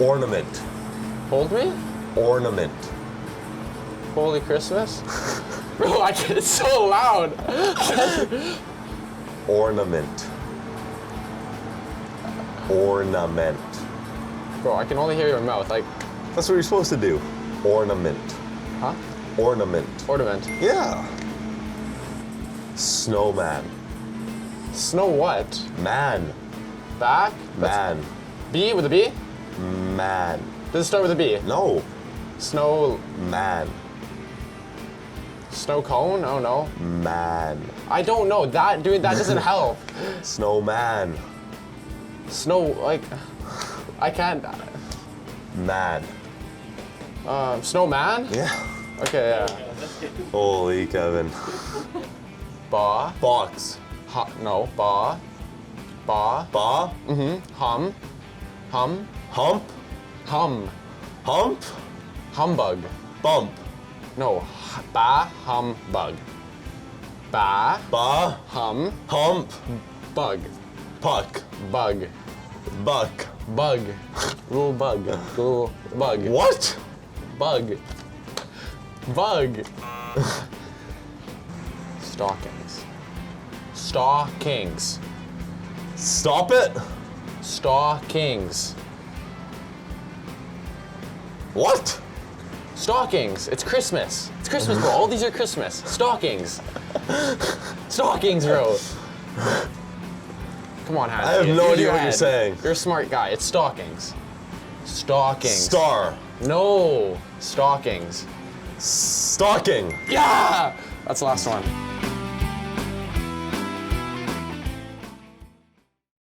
Ornament. Hold me? Ornament. Holy Christmas? Bro, it's so loud. Ornament. Ornament. Bro, I can only hear your mouth. Like, That's what you're supposed to do. Ornament. huh? Ornament. Ornament. Yeah. Snowman. Snow what? Man. Back? Man. B with a B? Man. Does it start with a B? No. Snow. Man. Snow cone? Oh no. Man. I don't know. That doesn't help. Snowman. Snow, like, I can't. Man. Snowman? Yeah. Okay, yeah. Holy Kevin. Ba. Box. No. Ba. Ba. Ba. Hum. Hum. Hump. Hum. Hump. Humbug. Bump. No. Ba. Humbug. Ba. Ba. Hum. Hump. Bug. Puck. Bug. Buck. Bug. Little bug. Little bug. What? Bug. Bug. Stockings. Stockings. Stop it. Stockings. What? Stockings. It's Christmas. It's Christmas, bro. All these are Christmas. Stockings. Stockings, bro. Come on, Hanzel. I have no Use idea your what you're head. saying. You're a smart guy. It's stockings. Stockings. Star. No. Stockings. Stocking. Yeah! That's the last one.